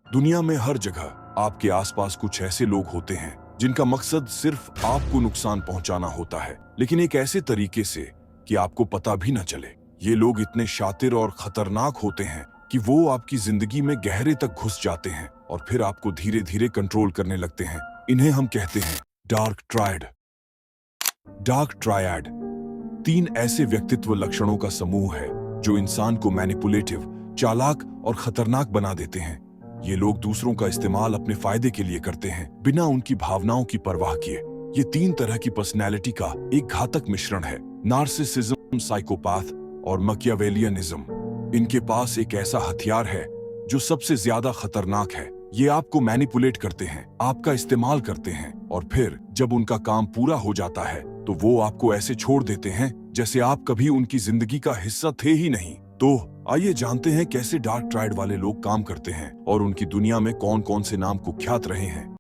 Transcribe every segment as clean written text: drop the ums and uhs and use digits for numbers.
दुनिया में हर जगह आपके आसपास कुछ ऐसे लोग होते हैं जिनका मकसद सिर्फ आपको नुकसान पहुंचाना होता है, लेकिन एक ऐसे तरीके से कि आपको पता भी न चले। ये लोग इतने शातिर और खतरनाक होते हैं कि वो आपकी जिंदगी में गहरे तक घुस जाते हैं और फिर आपको धीरे धीरे कंट्रोल करने लगते हैं। इन्हें हम कहते हैं डार्क ट्रायड। डार्क ट्रायड 3 ऐसे व्यक्तित्व लक्षणों का समूह है जो इंसान को मैनिपुलेटिव, चालाक और खतरनाक बना देते हैं। ये लोग दूसरों का इस्तेमाल अपने फायदे के लिए करते हैं, बिना उनकी भावनाओं की परवाह किए। ये 3 तरह की पर्सनैलिटी का एक घातक मिश्रण है: नार्सिसिज्म, साइकोपैथ और मैकियावेलियनिज्म। इनके पास एक ऐसा हथियार है जो सबसे ज्यादा खतरनाक है। ये आपको मैनिपुलेट करते हैं, आपका इस्तेमाल करते हैं और फिर जब उनका काम पूरा हो जाता है तो वो आपको ऐसे छोड़ देते हैं जैसे आप कभी उनकी जिंदगी का हिस्सा थे ही नहीं। तो आइए जानते हैं कैसे डार्क ट्रायड वाले लोग काम करते हैं और उनकी दुनिया में कौन कौन से नाम कुख्यात रहे हैं।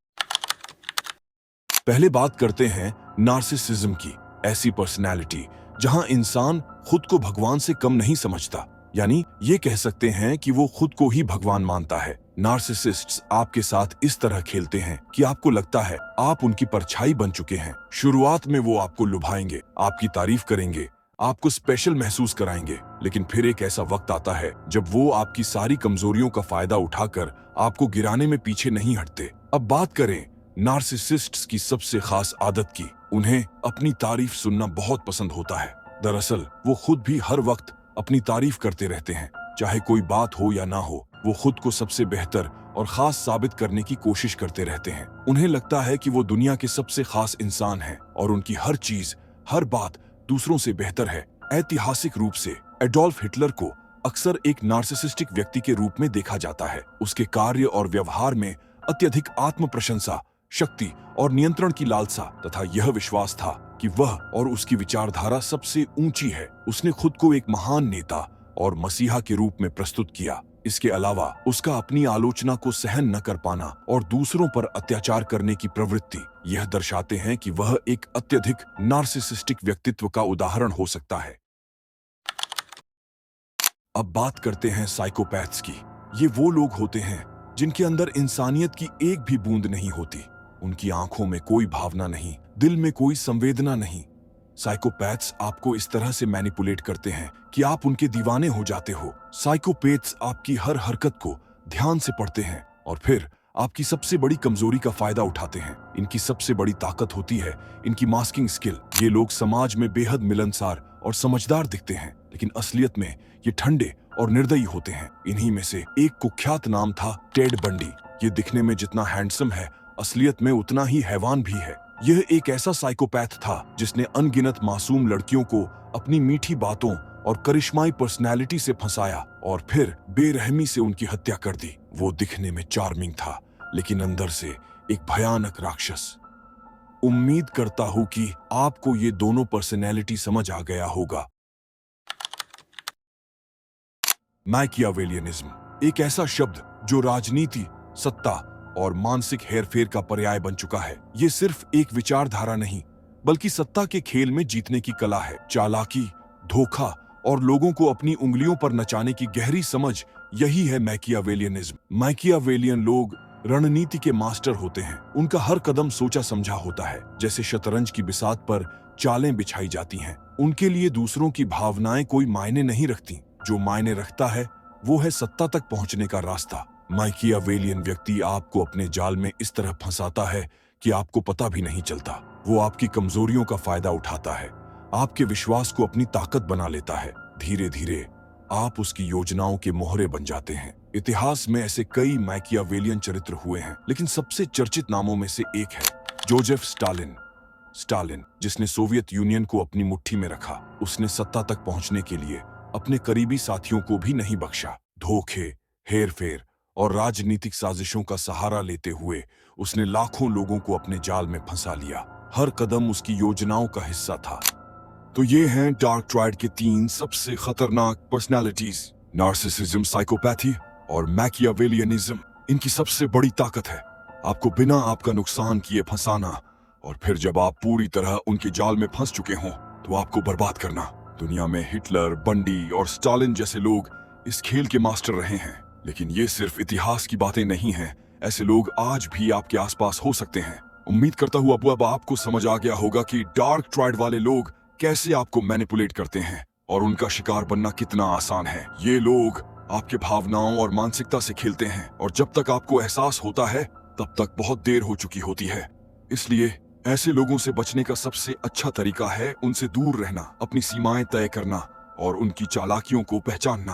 पहले बात करते हैं नार्सिसिज्म की। ऐसी पर्सनैलिटी जहां इंसान खुद को भगवान से कम नहीं समझता, यानी ये कह सकते हैं कि वो खुद को ही भगवान मानता है। नार्सिसिस्ट्स आपके साथ इस तरह खेलते हैं कि आपको लगता है आप उनकी परछाई बन चुके हैं। शुरुआत में वो आपको लुभाएंगे, आपकी तारीफ करेंगे, आपको स्पेशल महसूस कराएंगे, लेकिन फिर एक ऐसा वक्त आता है जब वो आपकी सारी कमजोरियों का फायदा उठाकर आपको गिराने में पीछे नहीं हटते। अब बात करें नार्सिसिस्ट्स की सबसे खास आदत की। उन्हें अपनी तारीफ सुनना बहुत पसंद होता है। दरअसल वो खुद भी हर वक्त अपनी तारीफ करते रहते हैं, चाहे कोई बात हो या ना हो। वो खुद को सबसे बेहतर और खास साबित करने की कोशिश करते रहते हैं। उन्हें लगता है कि वो दुनिया के सबसे खास इंसान हैं और उनकी हर चीज, हर बात दूसरों से बेहतर है। ऐतिहासिक रूप से एडोल्फ हिटलर को अक्सर एक नार्सिसिस्टिक व्यक्ति के रूप में देखा जाता है। उसके कार्य और व्यवहार में अत्यधिक आत्म प्रशंसा, शक्ति और नियंत्रण की लालसा तथा यह विश्वास था कि वह और उसकी विचारधारा सबसे ऊंची है। उसने खुद को एक महान नेता और मसीहा के रूप में प्रस्तुत किया। इसके अलावा उसका अपनी आलोचना को सहन न कर पाना और दूसरों पर अत्याचार करने की प्रवृत्ति यह दर्शाते हैं कि वह एक अत्यधिक नार्सिसिस्टिक व्यक्तित्व का उदाहरण हो सकता है। अब बात करते हैं साइकोपैथ्स की। ये वो लोग होते हैं जिनके अंदर इंसानियत की एक भी बूंद नहीं होती। उनकी आंखों में कोई भावना नहीं, दिल में कोई संवेदना नहीं। साइकोपैथ्स आपको इस तरह से मैनिपुलेट करते हैं कि आप उनके दीवाने हो जाते हो। साइकोपैथ्स आपकी हर हरकत को ध्यान से पढ़ते हैं और फिर आपकी सबसे बड़ी कमजोरी का फायदा उठाते हैं। इनकी सबसे बड़ी ताकत होती है इनकी मास्किंग स्किल। ये लोग समाज में बेहद मिलनसार और समझदार दिखते हैं, लेकिन असलियत में ये ठंडे और निर्दयी होते हैं। इन्हीं में से एक कुख्यात नाम था टेड बंडी। ये दिखने में जितना हैंडसम है, असलियत में उतना ही हैवान भी है। यह एक ऐसा साइकोपैथ था जिसने अनगिनत मासूम लड़कियों को अपनी मीठी बातों और करिश्माई पर्सनैलिटी से फंसाया और फिर बेरहमी से उनकी हत्या कर दी। वो दिखने में चार्मिंग था, लेकिन अंदर से एक भयानक राक्षस। उम्मीद करता हूं कि आपको ये दोनों पर्सनैलिटी समझ आ गया होगा। मैकियावेलियनिज्म एक ऐसा शब्द जो राजनीति, सत्ता और मानसिक हेरफेर का पर्याय बन चुका है। ये सिर्फ एक विचारधारा नहीं, बल्कि सत्ता के खेल में जीतने की कला है। चालाकी, धोखा और लोगों को अपनी उंगलियों पर नचाने की गहरी समझ, यही है मैकियावेलियनिज्म। मैकियावेलियन लोग रणनीति के मास्टर होते हैं। उनका हर कदम सोचा समझा होता है, जैसे शतरंज की बिसात पर चालें बिछाई जाती हैं। उनके लिए दूसरों की भावनाएं कोई मायने नहीं रखती। जो मायने रखता है वो है सत्ता तक पहुंचने का रास्ता। मैकियावेलियन व्यक्ति आपको अपने जाल में इस तरह फंसाता है कि आपको पता भी नहीं चलता। वो आपकी कमजोरियों का फायदा उठाता है, आपके विश्वास को अपनी ताकत बना लेता है। धीरे धीरे आप उसकी योजनाओं के मोहरे बन जाते हैं। इतिहास में ऐसे कई मैकियावेलियन चरित्र हुए हैं, लेकिन सबसे चर्चित नामों में से एक है जोसेफ स्टालिन। स्टालिन, जिसने सोवियत यूनियन को अपनी मुट्ठी में रखा। उसने सत्ता तक पहुंचने के लिए अपने करीबी साथियों को भी नहीं बख्शा। धोखे, हेरफेर और राजनीतिक साजिशों का सहारा लेते हुए उसने लाखों लोगों को अपने जाल में फंसा लिया। हर कदम उसकी योजनाओं का हिस्सा था। तो ये हैं डार्क ट्रायड के 3 सबसे खतरनाक पर्सनालिटीज: नार्सिसिज्म, साइकोपैथी और मैकियावेलियनिज्म। इनकी सबसे बड़ी ताकत है आपको बिना आपका नुकसान किए फंसाना और फिर जब आप पूरी तरह उनके जाल में फंस चुके हों तो आपको बर्बाद करना। दुनिया में हिटलर, बंडी और स्टालिन जैसे लोग इस खेल के मास्टर रहे हैं, लेकिन ये सिर्फ इतिहास की बातें नहीं हैं। ऐसे लोग आज भी आपके आसपास हो सकते हैं। उम्मीद करता हूँ अब आपको समझ आ गया होगा कि डार्क ट्राइड वाले लोग कैसे आपको मैनिपुलेट करते हैं और उनका शिकार बनना कितना आसान है। ये लोग आपके भावनाओं और मानसिकता से खेलते हैं और जब तक आपको एहसास होता है तब तक बहुत देर हो चुकी होती है। इसलिए ऐसे लोगों से बचने का सबसे अच्छा तरीका है उनसे दूर रहना, अपनी सीमाएं तय करना और उनकी चालाकियों को पहचानना।